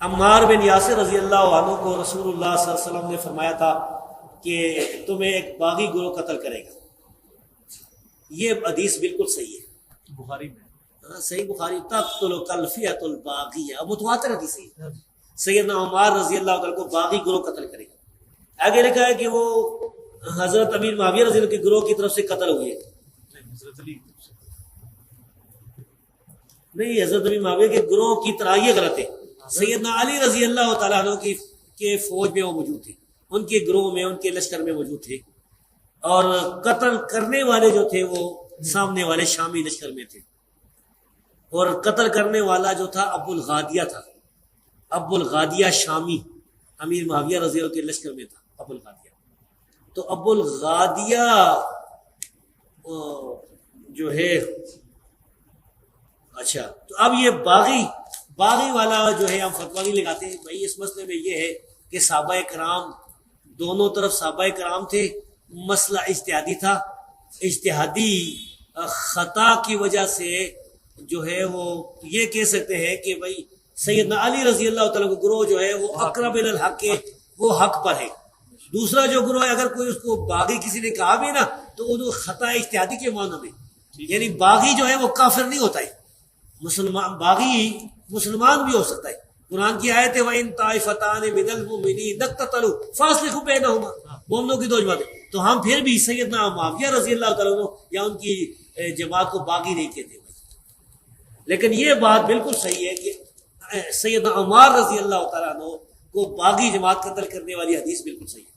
عمار بن یاسر رضی اللہ عنہ کو رسول اللہ صلی اللہ علیہ وسلم نے فرمایا تھا کہ تمہیں ایک باغی گروہ قتل کرے گا. یہ حدیث بالکل صحیح ہے, بخاری میں صحیح بخاری. تقتل الفئۃ الباغیہ, متواتر حدیث ہے. سیدنا عمار رضی اللہ عنہ کو باغی گروہ قتل کرے گا. آگے لکھا ہے کہ وہ حضرت امیر معاویہ رضی اللہ کے گروہ کی طرف سے قتل ہوئے. حضرت علی نہیں, حضرت امیر معاویہ کے گروہ کی طرح یہ غلط ہے. سیدنا علی رضی اللہ تعالیٰ عنہ کے فوج میں وہ موجود تھے, ان کے گروہ میں, ان کے لشکر میں موجود تھے, اور قتل کرنے والے جو تھے وہ سامنے والے شامی لشکر میں تھے. اور قتل کرنے والا جو تھا ابو الغادیہ تھا. ابو الغادیہ شامی امیر معاویہ رضی اللہ کے لشکر میں تھا. ابو الغادیہ تو ابو الغادیہ جو ہے, اچھا تو اب یہ باغی والا جو ہے ہم فتویٰ نہیں لگاتے ہیں بھائی. اس مسئلے میں یہ ہے کہ صحابہ کرام دونوں طرف صحابہ کرام تھے, مسئلہ اجتہادی تھا. اجتہادی خطا کی وجہ سے جو ہے وہ یہ کہہ سکتے ہیں کہ بھائی سیدنا علی رضی اللہ تعالیٰ کا گروہ جو ہے وہ اقرب الی الحق ہے, وہ حق پر ہے. دوسرا جو گروہ ہے اگر کوئی اس کو باغی کسی نے کہا بھی نا تو وہ خطا اجتہادی کے معنی میں, یعنی باغی جو ہے وہ کافر نہیں ہوتا ہے. مسلمان باغی مسلمان بھی ہو سکتا ہے. قرآن کی آیت ہے وَإِن طَائِفَتَانِ مِنَ الْمُؤْمِنِينَ اقْتَتَلُوا فَأَصْلِحُوا بَيْنَهُمَا. مومنوں کی دو جماعتیں, تو ہم پھر بھی سیدنا معاویہ رضی اللہ تعالیٰ عنہ یا ان کی جماعت کو باغی نہیں کہتے. لیکن یہ بات بالکل صحیح ہے کہ سیدنا عمار رضی اللہ تعالیٰ عنہ کو باغی جماعت قتل کرنے والی حدیث بالکل صحیح ہے.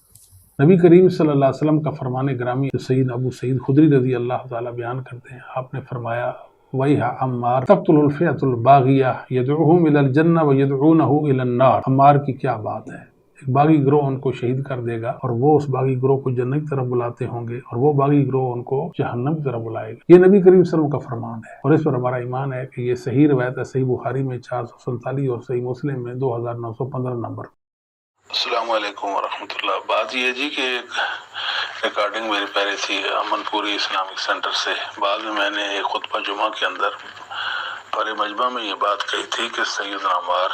نبی کریم صلی اللہ علیہ وسلم کا فرمان گرامی سید ابو سعید خدری رضی اللہ تعالیٰ بیان کرتے ہیں. آپ نے فرمایا وَيْحَ عمار تقتل الفئۃ الباغیہ یدعوہم الی الجنہ ویدعونہ الی النار. عمار کی کیا بات ہے, ایک باغی گروہ ان کو شہید کر دے گا اور وہ اس باغی گروہ کو جنت کی طرف بلاتے ہوں گے, اور وہ باغی گروہ ان کو جہنم کی طرف بلائے گا. یہ نبی کریم صلی اللہ علیہ وسلم کا فرمان ہے, اور اس پر ہمارا ایمان ہے کہ یہ صحیح روایت ہے. صحیح بخاری میں 447 اور صحیح مسلم میں 2915 نمبر. السلام علیکم ورحمۃ اللہ. بات یہ جی کہ ایک ریکارڈنگ میری پہلے تھی امن پوری اسلامک سینٹر سے. بعد میں نے ایک خطبہ جمعہ کے اندر پر مجمع میں یہ بات کہی تھی کہ سیدنا عمار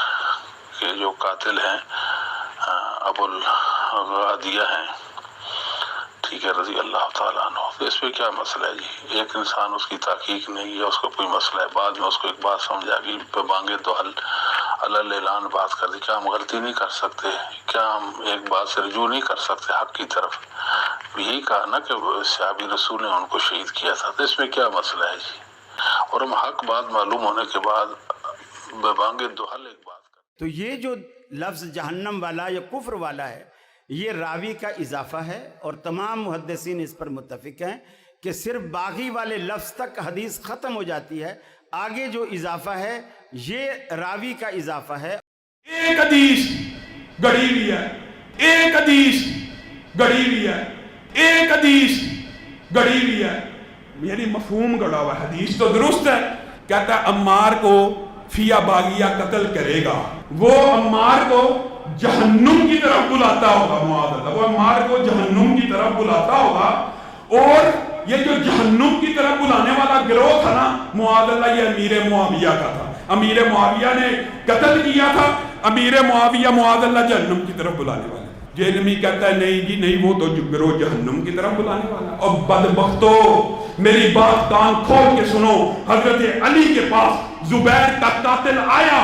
کے جو قاتل ہیں ابو الغادیہ ہیں, ٹھیک ہے, رضی اللہ تعالیٰ عنہ. تو اس پہ کیا مسئلہ ہے جی؟ ایک انسان اس کی تحقیق نہیں ہے, اس کو کوئی مسئلہ ہے, بعد میں اس کو ایک بات سمجھ آ گئی, پہ مانگے تو حل اللہ اعلان بات کر دی. کیا ہم غلطی نہیں کر سکتے؟ کیا ہم ایک بات سے رجوع نہیں کر سکتے حق کی طرف؟ یہی کہا نا کہ صحابی رسول نے ان کو شہید کیا تھا, تو اس میں کیا مسئلہ ہے جی؟ اور ہم حق بات معلوم ہونے کے بعد بے مانگے تو حل ایک بات کر. تو یہ جو لفظ جہنم والا یا کفر والا ہے یہ راوی کا اضافہ ہے, اور تمام محدثین اس پر متفق ہیں کہ صرف باغی والے لفظ تک حدیث ختم ہو جاتی ہے. آگے جو اضافہ ہے یہ راوی کا اضافہ ہے. ایک حدیث گڑھی ہوئی ہے, ایک حدیث گڑھی ہوئی ہے, ایک حدیث گڑھی ہوئی ہے, یعنی مفہوم گڑا ہوا. حدیث تو درست ہے, کہتا ہے عمار کو فیہ باغیہ قتل کرے گا, وہ عمار کو جہنم کی طرف بلاتا ہوگا. معاذ اللہ, وہ عمار کو جہنم کی طرف بلاتا ہوگا. اور یہ جو جہنم کی طرف بلانے والا گروہ تھا نا, معاذ اللہ, یہ امیر معاویہ کا تھا. امیر معاویہ نے قتل کیا تھا. امیر معاویہ معاذ اللہ جہنم کی طرف بلانے والا. جہنمی کہتا ہے نہیں جی نہیں, وہ تو گروہ جہنم کی طرف بلانے والا. اور بدبختو میری بات کان کھول کے سنو, حضرت علی کے پاس زبیر کا قاتل آیا.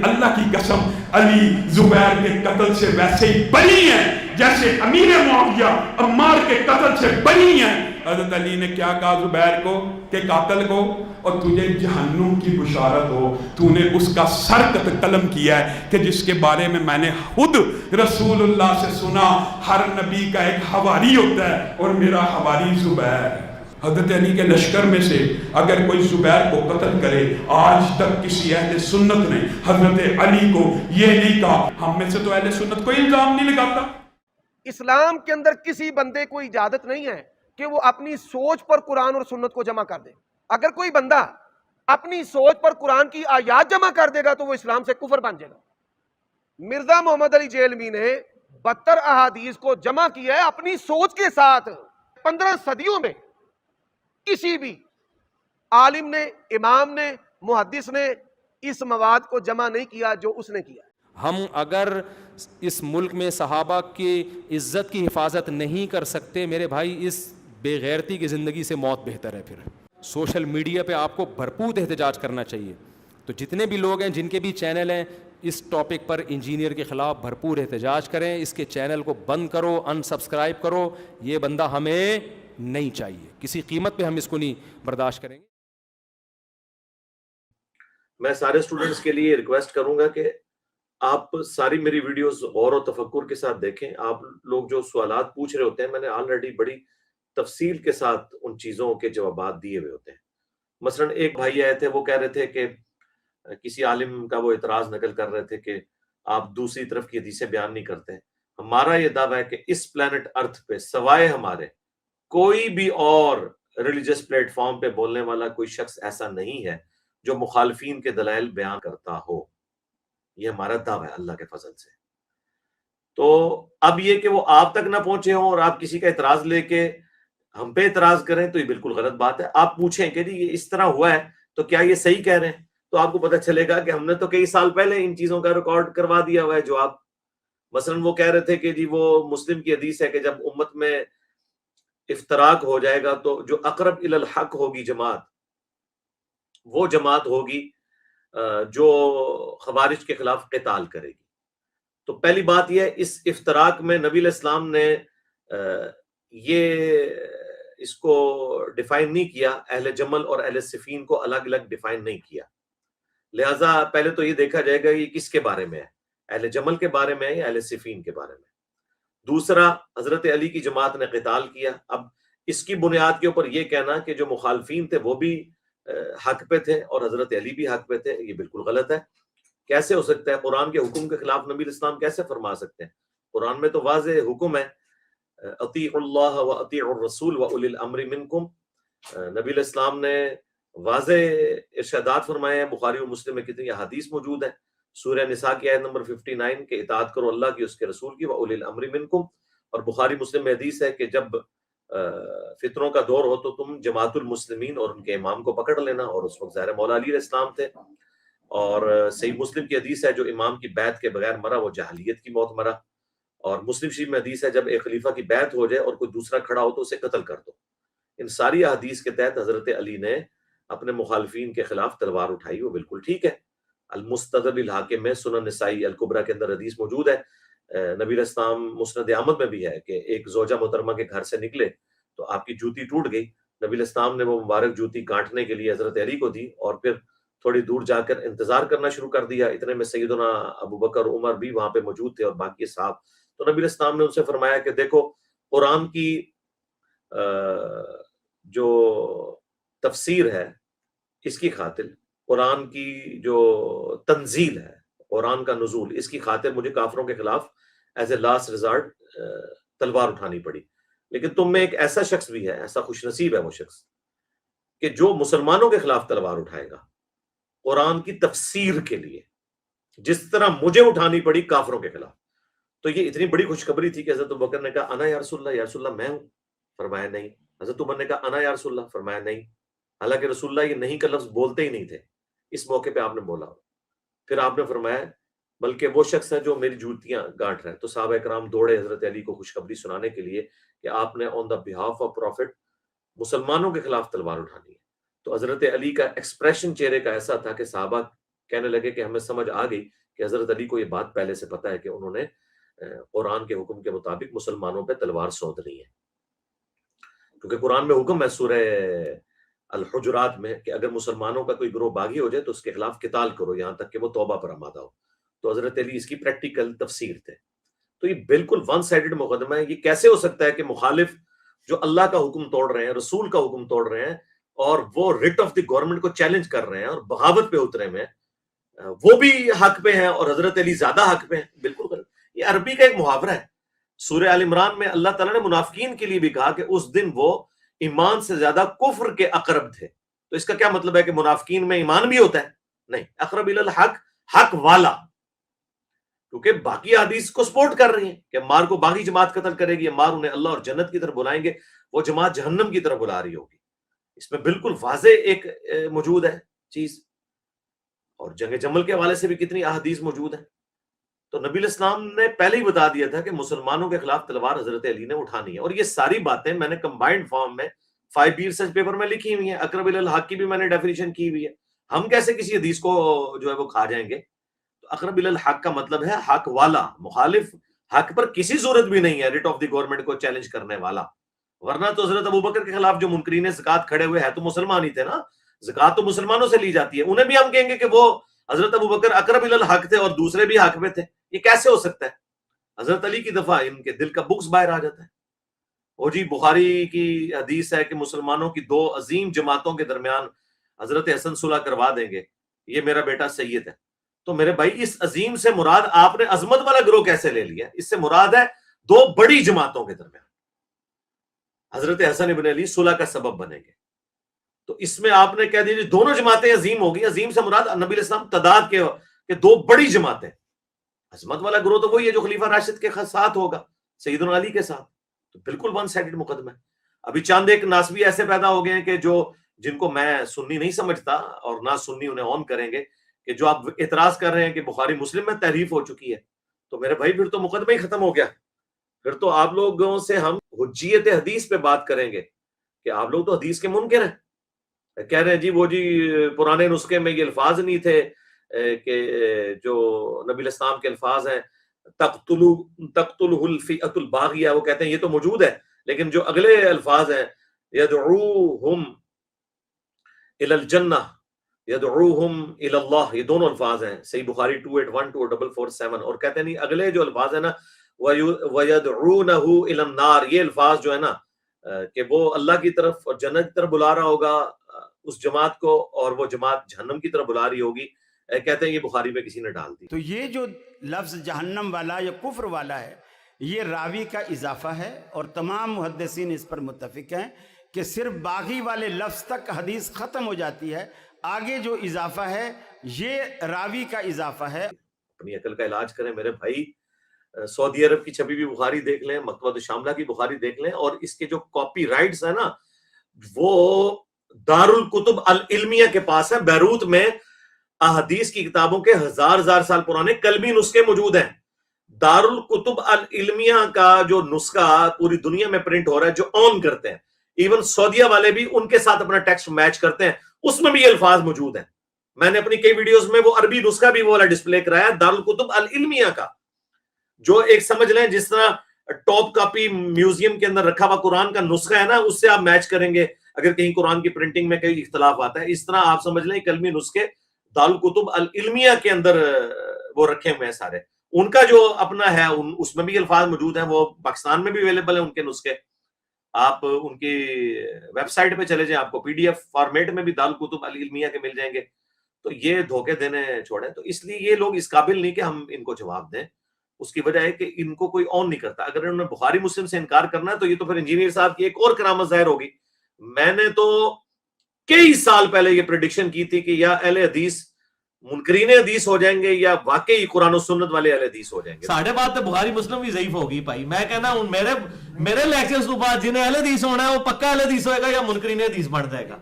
اللہ کی قسم علی زبیر کے قتل سے ویسے ہی بری ہیں جیسے امیر معاویہ عمار کے قتل سے بری ہیں. حضرت علی نے کیا کہا زبیر کو کہ قاتل کو, اور تجھے جہنم کی بشارت ہو, تو نے اس کا سر قلم کیا ہے کہ جس کے بارے میں نے خود رسول اللہ سے سنا ہر نبی کا ایک حواری ہوتا ہے, اور میرا حواری زبیر. حضرت علی کے لشکر میں سے اگر کوئی زبیر کو قتل کرے, آج تک کسی اہل سنت نے حضرت علی کو یہ نہیں کہا. ہم میں سے تو اہل سنت کوئی الزام نہیں لگاتا. اسلام کے اندر کسی بندے کو اجازت نہیں ہے کہ وہ اپنی سوچ پر قرآن اور سنت کو جمع کر دے. اگر کوئی بندہ اپنی سوچ پر قرآن کی آیات جمع کر دے گا تو وہ اسلام سے کفر بن جائے گا. مرزا محمد علی جیلمی نے 72 احادیث کو جمع کیا ہے اپنی سوچ کے ساتھ. 15 صدیوں میں کسی بھی عالم نے, امام نے, محدث نے اس مواد کو جمع نہیں کیا جو اس نے کیا. ہم اگر اس ملک میں صحابہ کی عزت کی حفاظت نہیں کر سکتے میرے بھائی، اس بے غیرتی کی زندگی سے موت بہتر ہے. پھر سوشل میڈیا پہ آپ کو بھرپور احتجاج کرنا چاہیے. تو جتنے بھی لوگ ہیں، جن کے بھی چینل ہیں، اس ٹاپک پر انجینئر کے خلاف بھرپور احتجاج کریں. اس کے چینل کو بند کرو، ان سبسکرائب کرو. یہ بندہ ہمیں نہیں چاہیے، کسی قیمت پہ ہم اس کو نہیں برداشت کریں گے. میں سارے اسٹوڈنٹس کے لیے ریکویسٹ کروں گا کہ آپ ساری میری ویڈیوز غور و تفکر کے ساتھ دیکھیں. آپ لوگ جو سوالات پوچھ رہے ہوتے ہیں، میں نے آلریڈی بڑی تفصیل کے ساتھ ان چیزوں کے جوابات دیے ہوئے ہوتے ہیں. مثلا ایک بھائی آئے تھے، وہ کہہ رہے تھے کہ کسی عالم کا وہ اعتراض نقل کر رہے تھے کہ آپ دوسری طرف کی حدیثیں بیان نہیں کرتے. ہمارا یہ دعویٰ ہے کہ اس پلانٹ ارتھ پہ سوائے ہمارے کوئی بھی اور ریلیجس پلیٹ فارم پہ بولنے والا کوئی شخص ایسا نہیں ہے جو مخالفین کے دلائل بیان کرتا ہو. یہ ہمارا دعویٰ ہے اللہ کے فضل سے. تو اب یہ کہ وہ آپ تک نہ پہنچے ہوں اور آپ کسی کا اعتراض لے کے ہم پہ اعتراض کریں تو یہ بالکل غلط بات ہے. آپ پوچھیں کہ جی یہ اس طرح ہوا ہے تو کیا یہ صحیح کہہ رہے ہیں، تو آپ کو پتہ چلے گا کہ ہم نے تو کئی سال پہلے ان چیزوں کا ریکارڈ کروا دیا ہوا ہے. جو آپ مثلا وہ کہہ رہے تھے کہ جی وہ مسلم کی حدیث ہے کہ جب امت میں افتراق ہو جائے گا تو جو اقرب الی الحق ہوگی جماعت، وہ جماعت ہوگی جو خوارج کے خلاف قتال کرے گی. تو پہلی بات یہ ہے، اس افتراق میں نبی علیہ السلام نے یہ اس کو ڈیفائن نہیں کیا، اہل جمل اور اہل صفین کو الگ الگ ڈیفائن نہیں کیا. لہٰذا پہلے تو یہ دیکھا جائے گا یہ کس کے بارے میں ہے، اہل جمل کے بارے میں ہے یا اہل صفین کے بارے میں. دوسرا، حضرت علی کی جماعت نے قتال کیا. اب اس کی بنیاد کے اوپر یہ کہنا کہ جو مخالفین تھے وہ بھی حق پہ تھے اور حضرت علی بھی حق پہ تھے، یہ بالکل غلط ہے. کیسے ہو سکتا ہے؟ قرآن کے حکم کے خلاف نبی الاسلام کیسے فرما سکتے ہیں؟ قرآن میں تو واضح حکم ہے، اطیعوا اللہ و اطیعوا الرسول و اولی الامر منکم. نبی علیہ السلام نے واضح ارشادات فرمائے ہیں. بخاری و مسلم میں کتنی احادیث موجود ہیں. سورہ نساء کی آیت نمبر 59 کہ اطاعت کرو اللہ کی، اس کے رسول کی، و اولی الامر منکم. اور بخاری مسلم میں حدیث ہے کہ جب فتنوں کا دور ہو تو تم جماعت المسلمین اور ان کے امام کو پکڑ لینا. اور اس وقت ظاہر مولا علی علیہ السلام تھے. اور صحیح مسلم کی حدیث ہے جو امام کی بیعت کے بغیر مرا وہ جاہلیت کی موت مرا. اور مسلم شریف میں حدیث ہے جب ایک خلیفہ کی بیعت ہو جائے اور کوئی دوسرا کھڑا ہو تو اسے قتل کر دو. ان ساری احادیث کے تحت حضرت علی نے اپنے مخالفین کے خلاف تلوار اٹھائی، وہ بالکل ٹھیک ہے. المستدرک الحاکم میں، سنن نسائی الکبریٰ کے اندر حدیث موجود ہے. نبی علیہ السلام مسند احمد میں بھی ہے کہ ایک زوجہ محترمہ کے گھر سے نکلے تو آپ کی جوتی ٹوٹ گئی. نبی علیہ السلام نے وہ مبارک جوتی کاٹنے کے لیے حضرت علی کو دی اور پھر تھوڑی دور جا کر انتظار کرنا شروع کر دیا. اتنے میں سیدنا ابو بکر، عمر بھی وہاں پہ موجود تھے اور باقی صحاب. تو نبی علیہ السلام نے ان سے فرمایا کہ دیکھو، قرآن کی جو تفسیر ہے اس کی خاطر، قرآن کی جو تنزیل ہے، قرآن کا نزول، اس کی خاطر مجھے کافروں کے خلاف ایز اے لاسٹ ریزارٹ تلوار اٹھانی پڑی. لیکن تم میں ایک ایسا شخص بھی ہے، ایسا خوش نصیب ہے وہ شخص کہ جو مسلمانوں کے خلاف تلوار اٹھائے گا قرآن کی تفسیر کے لیے، جس طرح مجھے اٹھانی پڑی کافروں کے خلاف. تو یہ اتنی بڑی خوشخبری تھی کہ حضرت ابوبکر نے کہا انا یا رسول اللہ، یا رسول اللہ میں ہوں. فرمایا نہیں. حضرت عمر نے کہا انا یا رسول اللہ. فرمایا نہیں. حالانکہ رسول اللہ یہ نہیں کا لفظ بولتے ہی نہیں تھے. اس موقع پہ آپ نے بولا. پھر آپ نے فرمایا بلکہ وہ شخص ہے جو میری جوتیاں گانٹ رہا ہے. تو صحابہ کرام دوڑے حضرت علی کو خوشخبری سنانے کے لیے کہ آپ نے آن دا بہاف آف پروفٹ مسلمانوں کے خلاف تلوار اٹھانی ہے. تو حضرت علی کا ایکسپریشن چہرے کا ایسا تھا کہ صحابہ کہنے لگے کہ ہمیں سمجھ آ گئی کہ حضرت علی کو یہ بات پہلے سے پتہ ہے کہ انہوں نے قرآن کے حکم کے مطابق مسلمانوں پہ تلوار سونپنی ہے. کیونکہ قرآن میں حکم ہے سورہ الحجرات میں کہ اگر مسلمانوں کا کوئی گروہ باغی ہو جائے تو اس کے خلاف قتال کرو یہاں تک کہ وہ توبہ پر آمادہ ہو. تو حضرت علی اس کی پریکٹیکل تفسیر تھے. تو یہ بالکل ون سائیڈڈ مقدمہ ہے. یہ کیسے ہو سکتا ہے کہ مخالف جو اللہ کا حکم توڑ رہے ہیں، رسول کا حکم توڑ رہے ہیں اور وہ ریٹ آف دی گورنمنٹ کو چیلنج کر رہے ہیں اور بغاوت پہ اترے میں، وہ بھی حق پہ ہیں اور حضرت علی زیادہ حق پہ ہیں؟ بالکل غلط. یہ عربی کا ایک محاورہ ہے. سورہ آل عمران میں اللہ تعالیٰ نے منافقین کے لیے بھی کہا کہ اس دن وہ ایمان سے زیادہ کفر کے اقرب تھے. تو اس کا کیا مطلب ہے کہ منافقین میں ایمان بھی ہوتا ہے؟ نہیں. اقرب الی الحق، حق والا، کیونکہ باقی حدیث کو سپورٹ کر رہی ہیں کہ مار کو باغی جماعت قتل کرے گی، مار انہیں اللہ اور جنت کی طرف بلائیں گے، وہ جماعت جہنم کی طرف بلا رہی ہوگی. اس میں بالکل واضح ایک موجود ہے چیز. اور جنگ جمل کے حوالے سے بھی کتنی احادیث موجود ہیں. تو نبی علیہ السلام نے پہلے ہی بتا دیا تھا کہ مسلمانوں کے خلاف تلوار حضرت علی نے اٹھانی ہے، اور یہ ساری باتیں میں نے کمبائنڈ فارم میں 5 ریسرچ پیپر میں لکھی ہوئی ہیں، اقرب الی الحق کی بھی میں نے ڈیفینیشن کی ہوئی ہے. ہم کیسے کسی حدیث کو جو ہے وہ کھا جائیں گے؟ تو اقرب الی الحق کا مطلب ہے حق والا، مخالف حق پر کسی صورت بھی نہیں ہے ریٹ آف دی گورنمنٹ کو چیلنج کرنے والا. ورنہ تو حضرت ابوبکر کے خلاف جو منکرین زکات کھڑے ہوئے ہیں تو مسلمان ہی تھے نا، زکات تو مسلمانوں سے لی جاتی ہے، انہیں بھی ہم کہیں گے کہ وہ حضرت ابوبکر اقرب الی الحق تھے اور دوسرے بھی حق میں تھے؟ یہ کیسے ہو سکتا ہے؟ حضرت علی کی دفعہ ان کے دل کا بغض باہر آ جاتا ہے. وہ جی بخاری کی حدیث ہے کہ مسلمانوں کی 2 عظیم جماعتوں کے درمیان حضرت حسن صلح کروا دیں گے، یہ میرا بیٹا سید ہے. تو میرے بھائی اس عظیم سے مراد آپ نے عظمت والا گروہ کیسے لے لیا؟ اس سے مراد ہے 2 بڑی جماعتوں کے درمیان حضرت حسن ابن علی صلح کا سبب بنیں گے. تو اس میں آپ نے کہہ دیا دونوں جماعتیں عظیم ہوگی. عظیم سے مراد نبی علیہ السلام تعداد کے 2 بڑی جماعتیں. عظمت والا گروہ تو وہی ہے جو خلیفہ راشد کے ساتھ ہوگا، سیدنا علی کے ساتھ. تو بالکل ون سائیڈڈ مقدمہ ہے. ابھی چند ایک ناسبی ایسے پیدا ہو گئے ہیں کہ جن کو میں سنی نہیں سمجھتا اور نہ سنی انہیں آن کریں گے، کہ جو آپ اعتراض کر رہے ہیں کہ بخاری مسلم میں تحریف ہو چکی ہے. تو میرے بھائی پھر تو مقدمہ ہی ختم ہو گیا. پھر تو آپ لوگوں سے ہم حجیت حدیث پہ بات کریں گے کہ آپ لوگ تو حدیث کے منکر ہیں. کہہ رہے ہیں جی وہ جی پرانے نسخے میں یہ الفاظ نہیں تھے کہ جو نبی علیہ السلام کے الفاظ ہیں تقتلہ الفئۃ الباغیہ، وہ کہتے ہیں یہ تو موجود ہے، لیکن جو اگلے الفاظ ہیں یدعوہم الی الجنہ یدعوہم الی اللہ، یہ دونوں الفاظ ہیں صحیح بخاری 281 اور 447. اور کہتے ہیں نہیں اگلے جو الفاظ ہیں نا وَيَدْعُونَهُ إِلَى النَّارِ، یہ الفاظ جو ہے نا کہ وہ اللہ کی طرف اور جنت کی طرف بلا رہا ہوگا اس جماعت کو، اور وہ جماعت جہنم کی طرف بلا رہی ہوگی. کہتے ہیں یہ بخاری میں کسی نے ڈال دی. تو یہ جو لفظ جہنم والا یا کفر والا ہے یہ راوی کا اضافہ ہے، اور تمام محدثین اس پر متفق ہیں کہ صرف باغی والے لفظ تک حدیث ختم ہو جاتی ہے، آگے جو اضافہ ہے یہ راوی کا اضافہ ہے. اپنی عقل کا علاج کریں میرے بھائی. سعودی عرب کی چھپی ہوئی بخاری دیکھ لیں، مکتبۃ الشاملہ کی بخاری دیکھ لیں، اور اس کے جو کاپی رائٹس ہیں نا وہ دارالکتب العلمیہ کے پاس ہیں. بیروت میں احادیث کی کتابوں کے ہزار سال پرانے کلمی نسخے موجود ہیں. دارالکتب العلمیہ کا جو نسخہ پوری دنیا میں پرنٹ ہو رہا ہے، جو آن کرتے ہیں، ایون سعودیہ والے بھی ان کے ساتھ اپنا ٹیکسٹ میچ کرتے ہیں، اس میں بھی یہ الفاظ موجود ہیں. میں نے اپنی کئی ویڈیوز میں وہ عربی نسخہ بھی وہ والا ڈسپلے کرایا دارالکتب العلمیہ کا، جو ایک سمجھ لیں جس طرح ٹاپ کاپی میوزیم کے اندر رکھا ہوا قرآن کا نسخہ ہے نا، اس سے آپ میچ کریں گے اگر کہیں قرآن کی پرنٹنگ میں کئی اختلاف آتا ہے. اس طرح آپ سمجھ لیں کلمی نسخے دارالکتب العلمیہ کے اندر وہ رکھے ہوئے ہیں سارے. ان کا جو اپنا ہے اس میں بھی الفاظ موجود ہیں، وہ پاکستان میں بھی اویلیبل ہیں ان کے نسخے. آپ ان کی ویب سائٹ پہ چلے جائیں، آپ کو PDF فارمیٹ میں بھی دارالکتب العلمیہ کے مل جائیں گے. تو یہ دھوکے دینے چھوڑیں. تو اس لیے یہ لوگ اس قابل نہیں کہ ہم ان کو جواب دیں. اس کی وجہ ہے کہ ان کو کوئی آن نہیں کرتا. اگر انہوں نے بخاری مسلم سے انکار کرنا ہے تو یہ تو پھر انجینئر صاحب کی ایک اور کرامت ظاہر ہوگی. میں نے تو کئی سال پہلے یہ پریڈکشن کی تھی کہ یا اہل حدیث منکرین حدیث ہو جائیں گے یا واقعی قرآن و سنت والے اہل حدیث ہو جائیں گے. ساڑھے بات تو بخاری مسلم بھی ضعیف ہوگی بھائی. میں کہنا ہوں میرے لیکچرز تو بعد جنہیں اہل حدیث ہونا ہے وہ پکا اہل حدیث ہوئے گا یا منکرین حدیث بن جائے گا.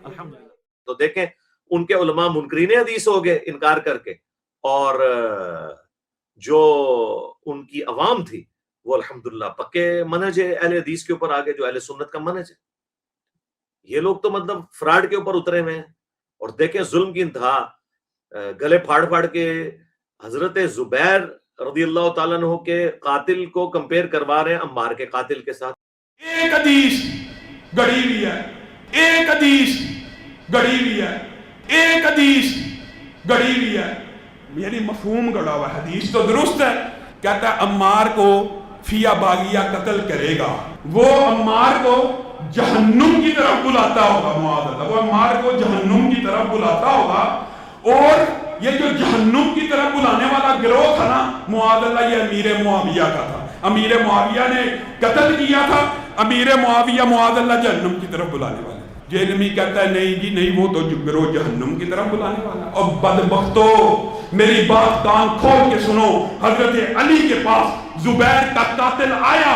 تو دیکھیں ان کے علماء منکرین حدیث ہو گئے انکار کر کے، اور جو ان کی عوام تھی وہ الحمدللہ پکے منہج اہل حدیث کے اوپر آگے، جو اہل سنت کا منہج ہے. یہ لوگ تو مطلب فراڈ کے اوپر اترے ہوئے ہیں. اور دیکھیں ظلم کی انتہا، گلے پھاڑ کے حضرت زبیر رضی اللہ تعالیٰ عنہ کے قاتل کو کمپیئر کروا رہے ہیں عمار کے قاتل کے ساتھ. ایک حدیث گڑی ہوئی ہے، ایک حدیث گڑی ہوئی ہے، ایک حدیث گڑی ہوئی ہے، یعنی مفہوم گڑا ہوا. حدیث تو درست ہے، کہتا ہے عمار کو فیا باغیہ قتل کرے گا، وہ عمار کو جہنم کی طرف بلاتا ہوگا. معاذ اللہ، وہ عمار کو جہنم کی طرف بلاتا ہوگا. اور یہ جو جہنم کی طرف بلانے والا گروہ تھا نا، معاذ اللہ، یہ امیر معاویہ کا تھا. امیر معاویہ نے قتل کیا تھا. امیر معاویہ معاذ اللہ جہنم کی طرف بلانے والا. جہنمی کہتا ہے نہیں جی نہیں، وہ تو گروہ جہنم کی طرف بلانے والا. اور بدبختو میری بات کان کھول کے سنو، حضرت علی کے پاس زبیر کا قاتل آیا.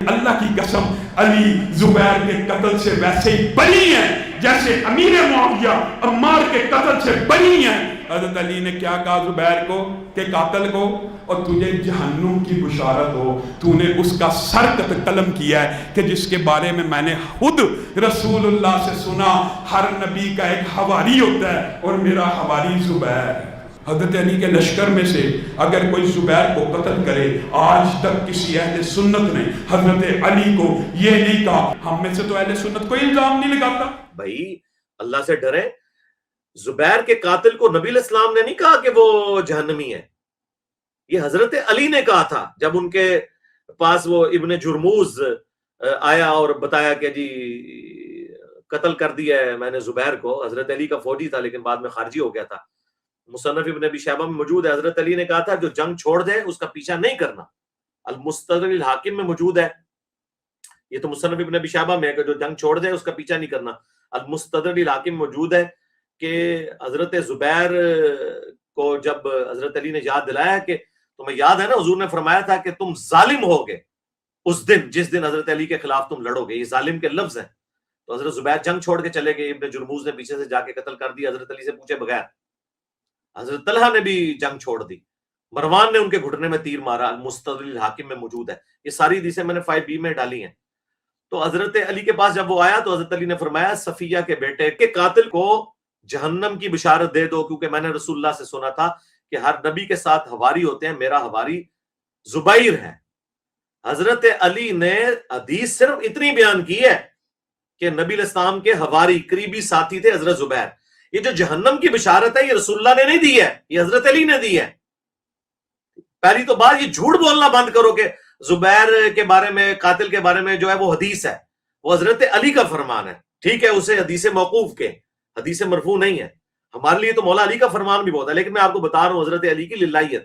اللہ کی قسم علی زبیر کے قتل سے ویسے ہی بری ہیں جیسے امیر معاویہ عمار کے قتل سے بری ہیں. حضرت علی نے کیا کہا زبیر کو کہ قاتل کو، اور تجھے جہنم کی بشارت ہو، تو نے اس کا سر قلم کیا ہے کہ جس کے بارے میں نے خود رسول اللہ سے سنا ہر نبی کا ایک حواری ہوتا ہے اور میرا حواری زبیر ہے۔ حضرت علی کے لشکر میں سے اگر کوئی زبیر کو قتل کرے، آج تک کسی اہل سنت نے حضرت علی کو یہ نہیں کہا۔ ہم میں سے تو اہل سنت کوئی الزام نہیں لگاتا۔ بھائی اللہ سے ڈرے، زبیر کے قاتل کو نبی علیہ السلام نے نہیں کہا کہ وہ جہنمی ہے، یہ حضرت علی نے کہا تھا جب ان کے پاس وہ ابن جرموز آیا اور بتایا کہ جی قتل کر دیا ہے میں نے زبیر کو۔ حضرت علی کا فوجی تھا لیکن بعد میں خارجی ہو گیا تھا، مصنف ابن ابی شیبہ میں موجود ہے۔ حضرت علی نے کہا تھا جو جنگ چھوڑ دے اس کا پیچھا نہیں کرنا، المستدرک الحاکم میں موجود ہے، یہ تو مصنف ابن ابی شیبہ میں ہے کہ جو جنگ چھوڑ دے اس کا پیچھا نہیں کرنا۔ المستدرک الحاکم موجود ہے کہ حضرت زبیر کو جب حضرت علی نے یاد دلایا کہ تمہیں یاد ہے نا حضور نے فرمایا تھا کہ تم ظالم ہوگے اس دن جس دن حضرت علی کے خلاف تم لڑو گے، یہ ظالم کے لفظ ہیں۔ تو حضرت زبیر جنگ چھوڑ کے چلے گئے، ابن جرموز نے پیچھے سے جا کے قتل کر دیا حضرت علی سے پوچھے بغیر۔ حضرت طلحہ نے بھی جنگ چھوڑ دی، مروان نے ان کے گھٹنے میں تیر مارا، المستدرک الحاکم میں موجود ہے۔ یہ ساری حدیثیں میں نے 5B میں ڈالی ہیں۔ تو حضرت علی کے پاس جب وہ آیا تو حضرت علی نے فرمایا صفیہ کے بیٹے کے قاتل کو جہنم کی بشارت دے دو، کیونکہ میں نے رسول اللہ سے سنا تھا کہ ہر نبی کے ساتھ حواری ہوتے ہیں، میرا حواری زبیر ہے۔ حضرت علی نے حدیث صرف اتنی بیان کی ہے کہ نبی علیہ السلام کے حواری قریبی ساتھی تھے حضرت زبیر۔ یہ جو جہنم کی بشارت ہے یہ رسول اللہ نے نہیں دی ہے، یہ حضرت علی نے دی ہے۔ پہلی تو بات یہ جھوٹ بولنا بند کرو کہ زبیر کے بارے میں، قاتل کے بارے میں جو ہے وہ حدیث ہے، وہ حضرت علی کا فرمان ہے۔ ٹھیک ہے اسے حدیث موقوف کے، حدیث مرفوع نہیں ہے، ہمارے لیے تو مولا علی کا فرمان بھی بہت ہے، لیکن میں آپ کو بتا رہا ہوں حضرت علی کی للہیت۔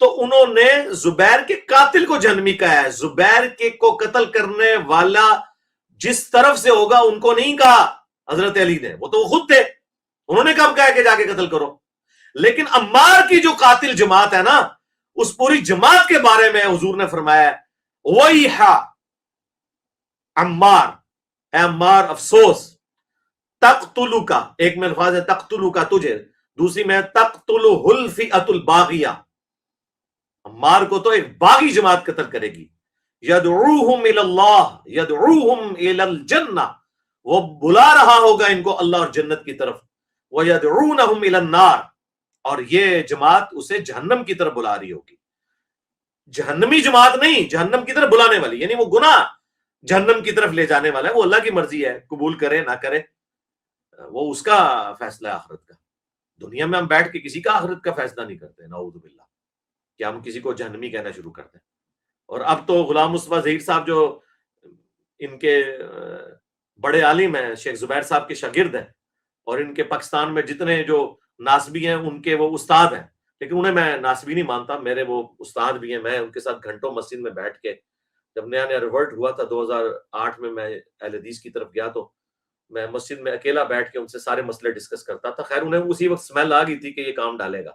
تو انہوں نے زبیر کے قاتل کو جہنمی کہا ہے، زبیر کے کو قتل کرنے والا جس طرف سے ہوگا ان کو نہیں کہا حضرت علی نے، وہ تو وہ خود تھے، انہوں نے کب کہا کہ جا کے قتل کرو۔ لیکن عمار کی جو قاتل جماعت ہے نا، اس پوری جماعت کے بارے میں حضور نے فرمایا وَيْحَ عمار، اے عمار افسوس، تقتلُکَ، ایک میں الفاظ ہے تقتلُکَ تجھے، دوسری میں تقتلُهُ الْفِئَةُ الْبَاغِیَةُ، عمار کو تو ایک باغی جماعت قتل کرے گی، یدعوہم الی اللہ یدعوہم الی الجنہ، وہ بلا رہا ہوگا ان کو اللہ اور جنت کی طرف، ویدعونہم الی النار، اور یہ جماعت اسے جہنم کی طرف بلا رہی ہوگی۔ جہنمی جماعت نہیں، جہنم کی طرف بلانے والی، یعنی وہ گناہ جہنم کی طرف لے جانے والا ہے، وہ اللہ کی مرضی ہے، قبول کرے نہ کرے وہ اس کا فیصلہ ہے آخرت کا۔ دنیا میں ہم بیٹھ کے کسی کا آخرت کا فیصلہ نہیں کرتے، نعوذ باللہ، کہ ہم کسی کو جہنمی کہنا شروع کرتے ہیں۔ اور اب تو غلام مصطفیٰ ظہیر صاحب جو ان کے بڑے عالم ہیں، شیخ زبیر صاحب کے شاگرد ہیں، اور ان کے پاکستان میں جتنے جو ناسبی ہیں ان کے وہ استاد ہیں، لیکن انہیں میں ناسبی نہیں مانتا، میرے وہ استاد بھی ہیں، میں ان کے ساتھ گھنٹوں مسجد میں بیٹھ کے، جب نیا نیا ریورٹ ہوا تھا 2008 میں اہل حدیث کی طرف گیا تو میں مسجد میں اکیلا بیٹھ کے ان سے سارے مسئلے ڈسکس کرتا تھا۔ خیر انہیں اسی وقت سمیل آ گئی تھی کہ یہ کام ڈالے گا،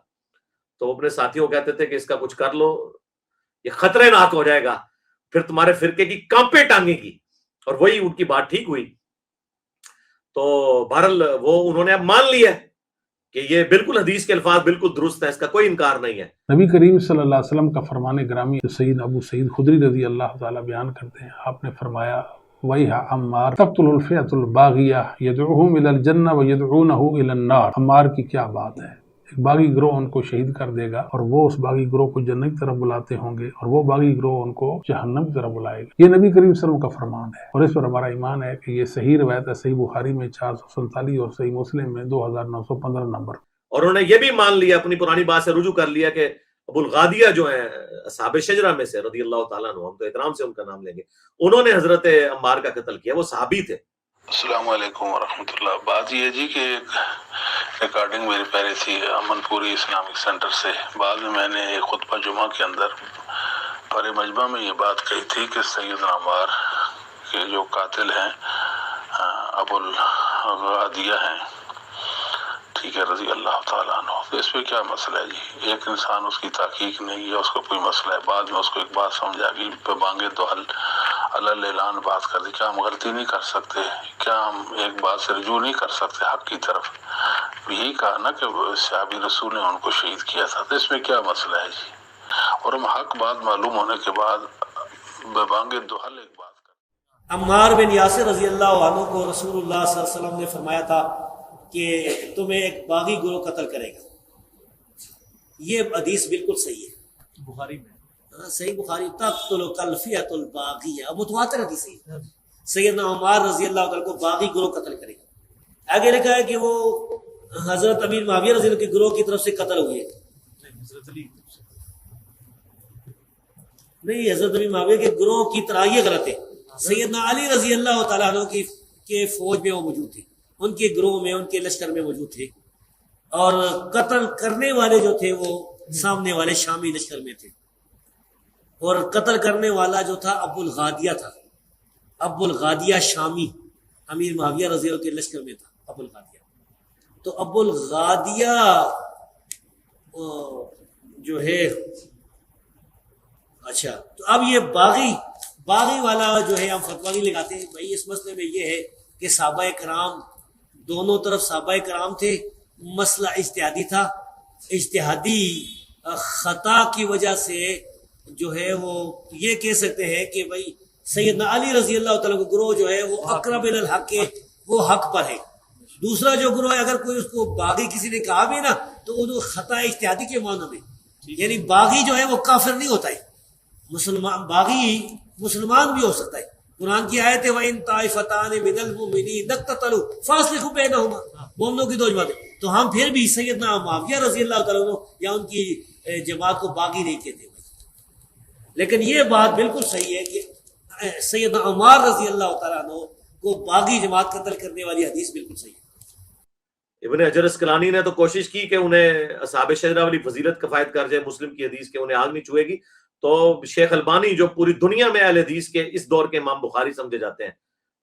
تو وہ اپنے ساتھیوں کو کہتے تھے کہ اس کا کچھ کر لو، یہ خطرے ناک ہو جائے گا، پھر تمہارے فرقے کی کانپیں ٹانگے گی، اور وہی ان کی بات ٹھیک ہوئی۔ تو بہرحال وہ انہوں نے اب مان لیا کہ یہ بالکل حدیث کے الفاظ بالکل درست ہے، اس کا کوئی انکار نہیں ہے۔ نبی کریم صلی اللہ علیہ وسلم کا فرمان گرامی سید ابو سعید خدری رضی اللہ تعالیٰ بیان کرتے ہیں، آپ نے فرمایا وَيْحَ عمار تقتل الفئۃ الباغیہ یدعوہم الی الجنہ ویدعونہ الی النار۔ عمار کی کیا بات ہے، ایک باغی گروہ ان کو شہید کر دے گا اور وہ اس باغی گروہ کو جنت کی طرف بلاتے ہوں گے، اور وہ باغی گروہ ان کو جہنم کی طرف بلائے گا۔ یہ نبی کریم صلی اللہ علیہ وسلم کا فرمان ہے، اور اس پر ہمارا ایمان ہے کہ یہ صحیح روایت ہے، صحیح بخاری میں 447 اور صحیح مسلم میں 2915 نمبر۔ اور انہوں نے یہ بھی مان لیا، اپنی پرانی بات سے رجوع کر لیا کہ ابو الغادیہ جو ہیں اصحاب شجرہ میں سے رضی اللہ تعالیٰ عنہ، ہم تو احترام سے ان کا نام لیں گے، انہوں نے حضرت عمار کا قتل کیا، وہ صحابی تھے۔ السلام علیکم ورحمۃ اللہ۔ بات یہ جی کہ ایک ریکارڈنگ میری پہلے تھی امن پوری اسلامک سینٹر سے، بعد میں نے ایک خطبہ جمعہ کے اندر پر مجمع میں یہ بات کہی تھی کہ سیدنا عمار کے جو قاتل ہیں ابو الغادیہ ہیں، ٹھیک ہے، رضی اللہ تعالیٰ عنہ۔ تو اس پہ کیا مسئلہ ہے جی؟ ایک انسان اس کی تحقیق نہیں ہے، اس کو کوئی مسئلہ ہے، بعد میں اس کو ایک بات سمجھ آ گئی، پہ بانگے تو اللہ اعلان بات کر دی، کیا ہم غلطی نہیں کر سکتے؟ کیا ہم ایک بات سے رجوع نہیں کر سکتے حق کی طرف؟ یہی کہا نا کہ صحابی رسول نے ان کو شہید کیا تھا، تو اس میں کیا مسئلہ ہے جی؟ اور ہم حق بات معلوم ہونے کے بعد ببانگ دہل ایک بات کر عمار بن یاسر رضی اللہ عنہ کو رسول اللہ صلی اللہ علیہ وسلم نے فرمایا تھا کہ تمہیں ایک باغی گروہ قتل کرے گا. یہ حدیث بالکل صحیح ہے، بخاری میں صحیح بخاری. تقتل الفئۃ الباغیہ، متواتر حدیث ہے. سیدنا عمار رضی اللہ عنہ کو باغی گروہ قتل کرے گا. آگے لکھا ہے کہ وہ حضرت امیر معاویہ رضی اللہ کے گروہ کی طرف سے قتل ہوئے. حضرت علی نہیں، حضرت امیر معاویہ کے گروہ کی طرح یہ غلط ہے. سیدنا علی رضی اللہ تعالیٰ عنہ کے فوج میں وہ موجود تھے، ان کے گروہ میں، ان کے لشکر میں موجود تھے. اور قتل کرنے والے جو تھے وہ سامنے والے شامی لشکر میں تھے. اور قتل کرنے والا جو تھا ابو الغادیہ تھا. ابو الغادیہ شامی امیر معاویہ رضی اللہ کے لشکر میں تھا. ابو الغادیہ تو ابو الغادیہ جو ہے، اچھا تو اب یہ باغی والا جو ہے ہم فتویٰ نہیں لگاتے ہیں بھائی. اس مسئلے میں یہ ہے کہ صحابہ کرام دونوں طرف صحابہ کرام تھے، مسئلہ اجتہادی تھا. اجتہادی خطا کی وجہ سے جو ہے وہ یہ کہہ سکتے ہیں کہ بھائی سیدنا علی رضی اللہ تعالیٰ کا گروہ جو ہے وہ اقرب الی الحق ہے، وہ حق پر ہے. دوسرا جو گروہ ہے اگر کوئی اس کو باغی کسی نے کہا بھی نا تو وہ خطا اجتہادی کے معنی میں، یعنی باغی جو ہے وہ کافر نہیں ہوتا ہے. مسلمان باغی مسلمان بھی ہو سکتا ہے. قرآن کی آیت ہے وَإِن طَائِفَتَانِ مِنَ الْمُؤْمِنِينَ اقْتَتَلُوا فَأَصْلِحُوا بَيْنَهُمَا. مومنوں کی دو جماعتیں، تو ہم پھر بھی سیدنا معاویہ رضی اللہ تعالیٰ عنہ یا ان کی جماعت کو باغی نہیں کہتے. لیکن یہ بات بالکل صحیح ہے کہ سیدنا عمار رضی اللہ تعالیٰ عنہ کو باغی جماعت قتل کرنے والی حدیث بالکل صحیح ہے. ابن حجر اسقلانی نے تو کوشش کی کہ انہیں اصحاب شجرہ والی فضیلت کفایت کر جائے مسلم کی حدیث کے انہیں آگ نہیں چھوئے گی. تو شیخ البانی جو پوری دنیا میں اہل حدیث کے اس دور کے امام بخاری سمجھے جاتے ہیں،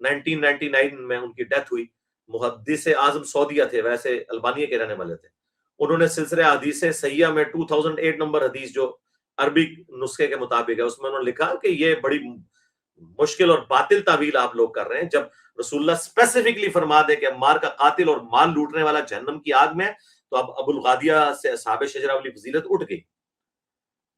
1999 میں ان کی ڈیتھ ہوئی. محدث اعظم سعودیہ تھے، ویسے البانیہ کے رہنے والے تھے. انہوں نے سلسلہ حدیث صحیحہ میں 2008 نمبر حدیث جو عربی نسخے کے مطابق ہے اس میں انہوں نے لکھا کہ یہ بڑی مشکل اور باطل تعویل آپ لوگ کر رہے ہیں. جب رسول اللہ اسپیسیفکلی فرما دے کہ عمار کا قاتل اور مال لوٹنے والا جہنم کی آگ میں، تو اب ابو الغادیہ سے اصحاب شجرہ والی فضیلت اٹھ گئی.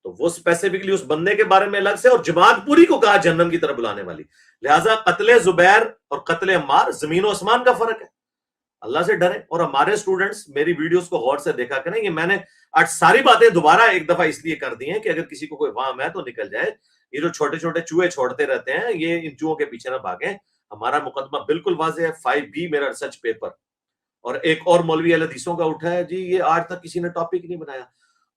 تو وہ اسپیسیفکلی اس بندے کے بارے میں الگ سے، اور جماعت پوری کو کہا جہنم کی طرف بلانے والی. لہٰذا قتل زبیر اور قتل عمار زمین و آسمان کا فرق ہے. اللہ سے ڈریں. اور ہمارے اسٹوڈنٹس میری ویڈیوز کو غور سے دیکھا کریں. یہ میں نے آج ساری باتیں دوبارہ ایک دفعہ اس لیے کر دی ہیں کہ اگر کسی کو کوئی وہم ہے تو نکل جائے. یہ جو چھوٹے چھوٹے چوہے چھوڑتے رہتے ہیں یہ ان چوہوں کے پیچھے نہ بھاگیں. ہمارا مقدمہ بالکل واضح ہے. 5B میرا ریسرچ پیپر. اور ایک اور مولوی اہل حدیثوں کا اٹھا ہے جی یہ آج تک کسی نے ٹاپک نہیں بنایا.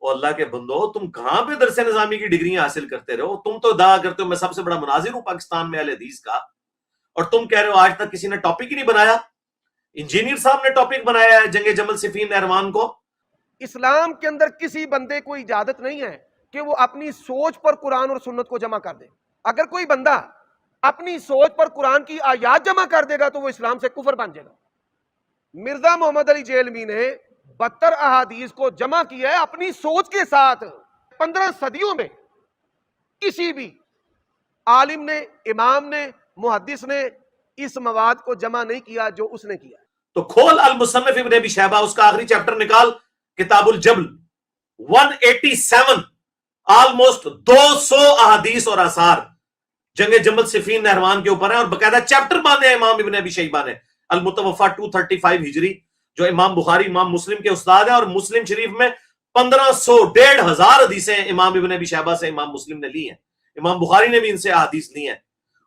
اور اللہ کے بندو تم کہاں پہ درس نظامی کی ڈگریاں حاصل کرتے رہو؟ تم تو دعا کرتے ہو میں سب سے بڑا مناظر ہوں پاکستان میں اہل حدیث کا، اور تم کہہ رہے ہو آج تک کسی نے ٹاپک ہی نہیں بنایا. انجینئر صاحب نے ٹاپک بنایا ہے جنگ جمل صفین نہروان کو. اسلام کے اندر کسی بندے کو اجازت نہیں ہے کہ وہ اپنی سوچ پر قرآن اور سنت کو جمع کر دے. اگر کوئی بندہ اپنی سوچ پر قرآن کی آیات جمع کر دے گا تو وہ اسلام سے کفر بن جائے گا. مرزا محمد علی جیلمی نے 72 احادیث کو جمع کیا ہے اپنی سوچ کے ساتھ. 15 صدیوں میں کسی بھی عالم نے، امام نے، محدث نے اس مواد کو جمع نہیں کیا جو اس نے کیا. تو کھول المصنف ابن ابی شیبہ، اس کا آخری چیپٹر نکال، کتاب الجبل. 187 آلموسٹ 200 احادیث اور آثار جنگ جمل صفین نہروان کے اوپر ہیں، اور باقاعدہ چیپٹر باندھے ہیں امام ابن ابی شیبہ نے. المتوفا 235 ہجری جو امام بخاری امام مسلم کے استاد ہیں، اور مسلم شریف میں 1500 1500 حدیثیں امام ابن ابی شیبہ سے امام مسلم نے لی ہیں. امام بخاری نے بھی ان سے احادیث لی ہیں.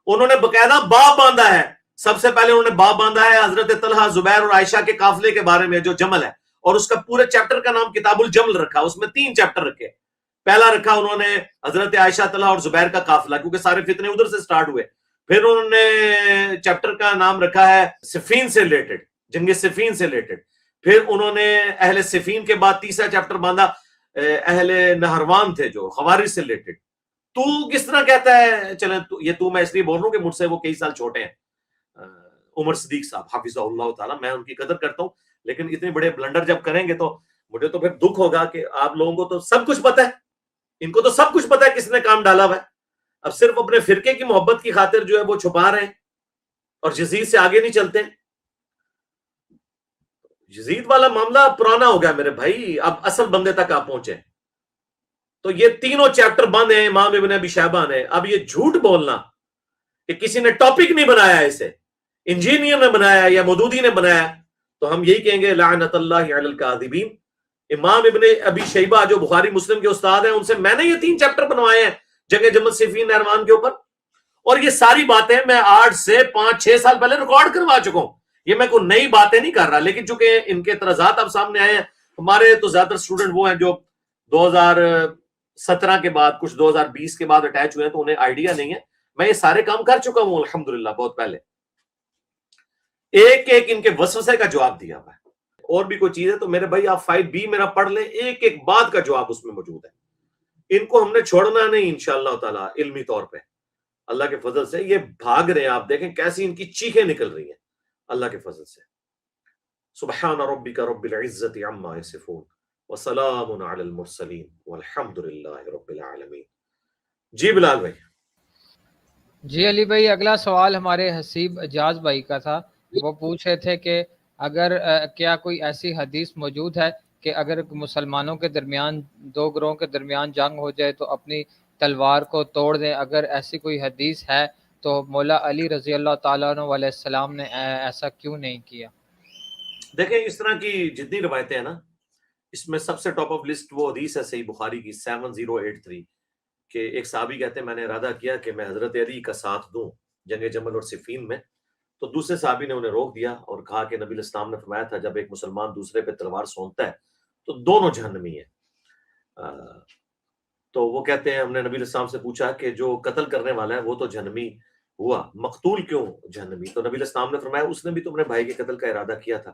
انہوں نے باقاعدہ باب باندھا ہے. سب سے پہلے انہوں نے باب باندھا ہے حضرت طلحہ، زبیر اور عائشہ کے قافلے کے بارے میں جو جمل ہے، اور اس کا پورے چیپٹر کا نام کتاب الجمل رکھا. اس میں 3 چیپٹر رکھے. پہلا رکھا انہوں نے حضرت عائشہ، طلحہ اور زبیر کا قافلہ، کیونکہ سارے فتنے ادھر سے سٹارٹ ہوئے. پھر انہوں نے چیپٹر کا نام رکھا ہے صفین سے ریلیٹڈ، جنگ صفین سے ریلیٹڈ. پھر انہوں نے اہل صفین کے بعد تیسرا چیپٹر باندھا اہل نہروان تھے جو خوارج سے ریلیٹڈ. تو کس طرح کہتا ہے، چلیں یہ تو میں اس لیے بول رہا ہوں کہ مجھ سے وہ کئی سال چھوٹے ہیں، عمر صدیق صاحب حافظہ اللہ تعالیٰ، میں ان کی قدر کرتا ہوں، لیکن اتنے بڑے بلنڈر جب کریں گے تو مجھے تو پھر دکھ ہوگا کہ آپ لوگوں کو تو سب کچھ پتا ہے، ان کو تو سب کچھ پتا ہے کس نے کام ڈالا ہوا ہے. اب صرف اپنے فرقے کی محبت کی خاطر جو ہے وہ چھپا رہے ہیں اور یزید سے آگے نہیں چلتے. یزید والا معاملہ پرانا ہو گیا میرے بھائی، اب اصل بندے تک آپ پہنچے. تو یہ تینوں چیپٹر بند ہیں امام ابن ابی شیبہ نے. اب یہ جھوٹ بولنا کہ کسی نے ٹاپک نہیں بنایا، اسے انجینئر نے بنایا یا مودودی نے بنایا، تو ہم یہی کہیں گے لعنت اللہ علی الکاذبین. امام ابن ابی شیبہ جو بخاری مسلم کے استاد ہیں، ان سے میں نے یہ 3 چیپٹر بنوائے ہیں جنگ جمل صفین نہروان کے اوپر. اور یہ ساری باتیں میں 8 سے 5-6 سال پہلے ریکارڈ کروا چکا ہوں. یہ میں کوئی نئی باتیں نہیں کر رہا، لیکن چونکہ ان کے اعتراضات اب سامنے آئے ہیں. ہمارے تو زیادہ تر اسٹوڈنٹ وہ ہیں جو 2017 کے بعد، کچھ 2020 کے بعد اٹیچ ہوئے ہیں، تو انہیں آئیڈیا نہیں ہے. میں یہ سارے کام کر چکا ہوں الحمدللہ بہت پہلے. ایک ایک ان کے وسوسے کا جواب دیا ہوا ہے. اور بھی کوئی چیز ہے تو میرے بھائی آپ 5B میرا پڑھ لیں، ایک ایک بات کا جواب اس میں موجود ہے. ان کو ہم نے چھوڑنا نہیں انشاءاللہ تعالی علمی طور پہ. اللہ کے فضل سے یہ بھاگ رہے ہیں، آپ دیکھیں کیسی ان کی چیخیں نکل رہی ہیں اللہ کے فضل سے. سبحان ربک رب العزت عما یصفون وسلام علی المرسلین والحمد للہ رب العالمین. جی بلال بھائی. جی علی بھائی، اگلا سوال ہمارے حسیب اجاز بھائی کا تھا. وہ پوچھ رہے تھے کہ اگر کیا کوئی ایسی حدیث موجود ہے کہ اگر مسلمانوں کے درمیان 2 گروہوں کے درمیان جنگ ہو جائے تو اپنی تلوار کو توڑ دیں. اگر ایسی کوئی حدیث ہے تو مولا علی رضی اللہ تعالیٰ عنہ علیہ السلام نے ایسا کیوں نہیں کیا؟ دیکھیں اس طرح کی جتنی روایتیں ہیں نا، اس میں سب سے ٹاپ آف لسٹ وہ حدیث ہے صحیح بخاری کی 7083 کہ ایک صحابی کہتے ہیں میں نے ارادہ کیا کہ میں حضرت علی کا ساتھ دوں جنگ جمل اور صفین میں. تو دوسرے صحابی نے انہیں روک دیا اور کہا کہ نبی الاسلام نے فرمایا تھا جب ایک مسلمان دوسرے پہ تلوار سونتتا ہے تو دونوں جہنمی ہیں. تو وہ کہتے ہیں ہم نے نبی الاسلام سے پوچھا کہ جو قتل کرنے والا ہے وہ تو جہنمی ہوا، مقتول کیوں جہنمی؟ تو نبی الاسلام نے فرمایا اس نے بھی تم نے بھائی کے قتل کا ارادہ کیا تھا.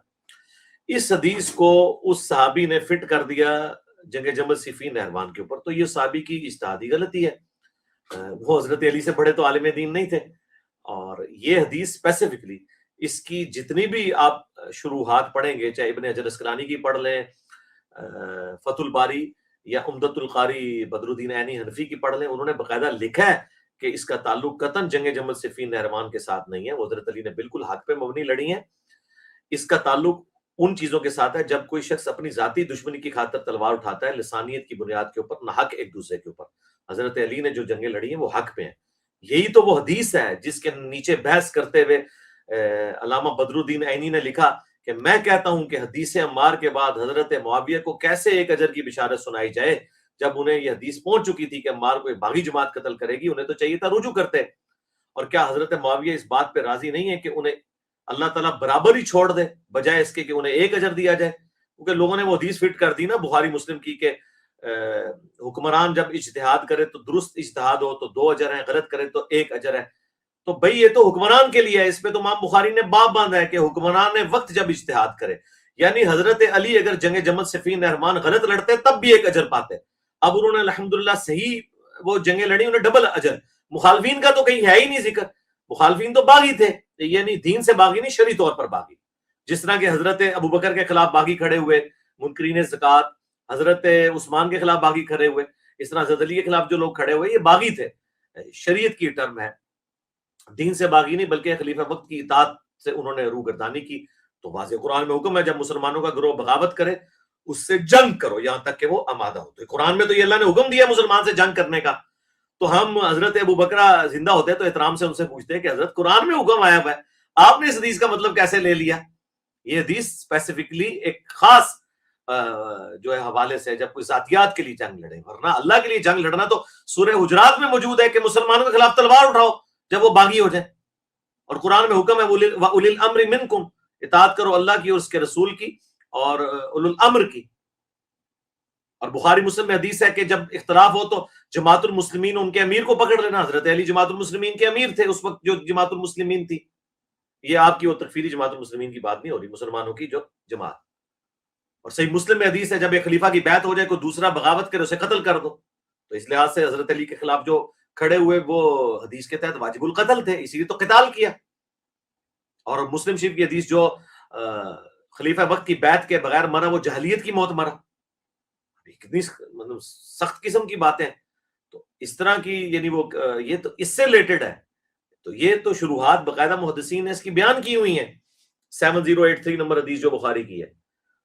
اس حدیث کو اس صحابی نے فٹ کر دیا جنگ جمل صفین نہروان کے اوپر. تو یہ صحابی کی اجتہادی غلطی ہے. وہ حضرت علی سے بڑے تو عالم دین نہیں تھے. اور یہ حدیث اسپیسیفکلی اس کی جتنی بھی آپ شروحات پڑھیں گے، چاہے ابن حجر اسقلانی کی پڑھ لیں، فتح الباری یا عمدۃ القاری بدر الدین عینی حنفی کی پڑھ لیں، انہوں نے باقاعدہ لکھا ہے کہ اس کا تعلق قطعاً جنگ جمل صفین نہروان کے ساتھ نہیں ہے. وہ حضرت علی نے بالکل حق پہ مبنی لڑی ہیں. اس کا تعلق ان چیزوں کے ساتھ ہے جب کوئی شخص اپنی ذاتی دشمنی کی خاطر تلوار اٹھاتا ہے لسانیت کی بنیاد کے اوپر، نہ حق ایک دوسرے کے اوپر. حضرت علی نے جو جنگیں لڑی ہیں وہ حق پہ ہیں. یہی تو وہ حدیث ہے جس کے نیچے بحث کرتے ہوئے علامہ بدر الدین عینی نے لکھا کہ میں کہتا ہوں کہ حدیث عمار کے بعد حضرت معاویہ کو کیسے ایک اجر کی بشارت سنائی جائے جب انہیں یہ حدیث پہنچ چکی تھی کہ عمار کو ایک باغی جماعت قتل کرے گی. انہیں تو چاہیے تھا رجوع کرتے. اور کیا حضرت معاویہ اس بات پہ راضی نہیں ہے کہ انہیں اللہ تعالیٰ برابر ہی چھوڑ دے بجائے اس کے کہ انہیں ایک اجر دیا جائے؟ کیونکہ لوگوں نے وہ حدیث فٹ کر دی نا بخاری مسلم کی کہ حکمران جب اجتہاد کرے تو درست اجتہاد ہو تو 2 اجر ہیں، غلط کرے تو 1 اجر ہے. تو بھئی یہ تو حکمران کے لیے ہے. اس پہ تو امام بخاری نے باب باندھا ہے کہ حکمران نے وقت جب اجتہاد کرے، یعنی حضرت علی اگر جنگ جمل صفین نہروان غلط لڑتے تب بھی 1 اجر پاتے. اب انہوں نے الحمدللہ صحیح وہ جنگیں لڑی، انہیں ڈبل اجر. مخالفین کا تو کہیں ہے ہی نہیں ذکر. مخالفین تو باغی تھے، یعنی دین سے باغی نہیں، شرعی طور پر باغی. جس طرح کہ حضرت ابو بکر کے خلاف باغی کھڑے ہوئے منکرین زکوٰۃ، حضرت عثمان کے خلاف باغی کھڑے ہوئے، اس طرح حضرت علی کے خلاف جو لوگ کھڑے ہوئے یہ باغی تھے. شریعت کی ٹرم ہے، دین سے باغی نہیں بلکہ خلیفہ وقت کی اطاعت سے انہوں نے روگردانی کی. تو واضح قرآن میں حکم ہے جب مسلمانوں کا گروہ بغاوت کرے اس سے جنگ کرو یہاں تک کہ وہ آمادہ ہو. تو قرآن میں تو یہ اللہ نے حکم دیا مسلمان سے جنگ کرنے کا. تو ہم حضرت ابو بکر زندہ ہوتے تو احترام سے ان سے پوچھتے کہ حضرت قرآن میں حکم آیا ہوا ہے، آپ نے اس حدیث کا مطلب کیسے لے لیا؟ یہ حدیث اسپیسیفکلی ایک خاص جو ہے حوالے سے جب کوئی ذاتیات کے لیے جنگ لڑے، ورنہ اللہ کے لیے جنگ لڑنا تو سورہ حجرات میں موجود ہے کہ مسلمانوں کے خلاف تلوار اٹھاؤ جب وہ باغی ہو جائیں. اور قرآن میں حکم ہے وَأُولِي الْأَمْرِ مِنْكُمْ، اطاعت کرو اللہ کی اور اس کے رسول کی اور اولو الامر کی. اور بخاری مسلم میں حدیث ہے کہ جب اختلاف ہو تو جماعت المسلمین ان کے امیر کو پکڑ لینا. حضرت علی جماعت المسلمین کے امیر تھے اس وقت جو جماعت المسلمین تھی. یہ آپ کی وہ تکفیری جماعت المسلمین کی بات نہیں ہو رہی، مسلمانوں کی جو جماعت. اور صحیح مسلم میں حدیث ہے جب ایک خلیفہ کی بیعت ہو جائے کوئی دوسرا بغاوت کرے اسے قتل کر دو. تو اس لحاظ سے حضرت علی کے خلاف جو کھڑے ہوئے وہ حدیث کے تحت واجب القتل تھے، اسی لیے تو قتال کیا. اور مسلم شریف کی حدیث جو خلیفہ وقت کی بیعت کے بغیر مرا وہ جہلیت کی موت مرا. کتنی مطلب سخت قسم کی باتیں. تو اس طرح کی یعنی وہ یہ تو اس سے ریلیٹڈ ہے. تو یہ تو شروحات باقاعدہ محدثین نے اس کی بیان کی ہوئی ہیں. 7083 نمبر حدیث جو بخاری کی ہے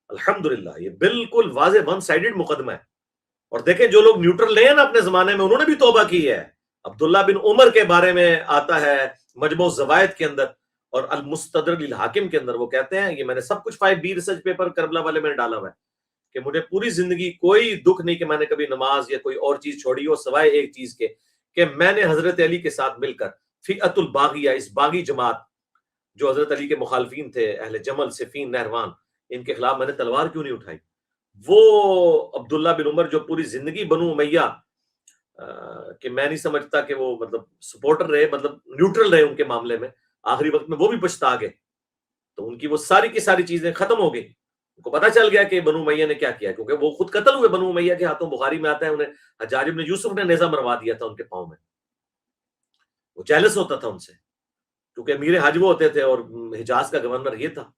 الحمدللہ یہ بالکل واضح ون سائیڈڈ مقدمہ ہے. اور دیکھیں جو لوگ نیوٹرل رہے ہیں نا اپنے زمانے میں, انہوں نے بھی توبہ کی ہے. عبداللہ بن عمر کے بارے میں آتا ہے مجموع الزوائد کے اندر اور المستدرک للحاکم کے اندر, وہ کہتے ہیں, یہ میں نے سب کچھ 5B ریسرچ پیپر کربلا والے میں نے ڈالا ہوا ہے, کہ مجھے پوری زندگی کوئی دکھ نہیں کہ میں نے کبھی نماز یا کوئی اور چیز چھوڑی ہو سوائے ایک چیز کے, کہ میں نے حضرت علی کے ساتھ مل کر فئۃ الباغیہ, اس باغی جماعت جو حضرت علی کے مخالفین تھے, اہل جمل, صفین, نہروان, ان کے خلاف میں نے تلوار کیوں نہیں اٹھائی. وہ عبداللہ بن عمر جو پوری زندگی بنو امیہ کہ میں نہیں سمجھتا کہ وہ مطلب سپورٹر رہے, مطلب نیوٹرل رہے ان کے معاملے میں, آخری وقت میں وہ بھی پچھتا گئے, تو ان کی وہ ساری کی ساری چیزیں ختم ہو گئی. ان کو پتا چل گیا کہ بنو امیہ نے کیا کیا, کیونکہ وہ خود قتل ہوئے بنو امیہ کے ہاتھوں. بخاری میں آتا ہے انہیں حجاج بن یوسف نے نیزہ مروا دیا تھا ان کے پاؤں میں. وہ جیلس ہوتا تھا ان سے, کیونکہ امیر حج وہ ہوتے تھے اور حجاز کا گورنر یہ تھا.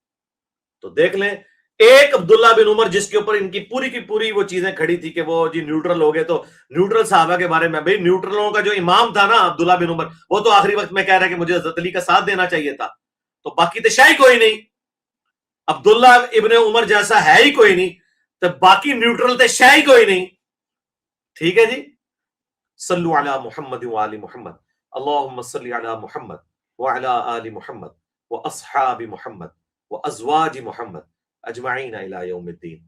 تو دیکھ لیں ایک عبداللہ بن عمر جس کے اوپر ان کی پوری وہ چیزیں کھڑی تھی کہ وہ جی نیوٹرل ہو گئے. تو نیوٹرل صحابہ کے بارے میں, بھائی نیوٹرلوں کا جو امام تھا نا عبداللہ بن عمر, وہ تو آخری وقت میں کہہ رہا ہے کہ مجھے حضرت علی کا ساتھ دینا چاہیے تھا, تو باقی تو شاہی کوئی نہیں. عبداللہ ابن عمر جیسا ہے ہی کوئی نہیں, تو باقی نیوٹرل تو شاہی کوئی نہیں. ٹھیک ہے جی. صلو علی محمد وآل محمد, اللہم صلی علی محمد وعلی آل محمد واصحاب محمد وازواج محمد اجمعین الی یوم الدین.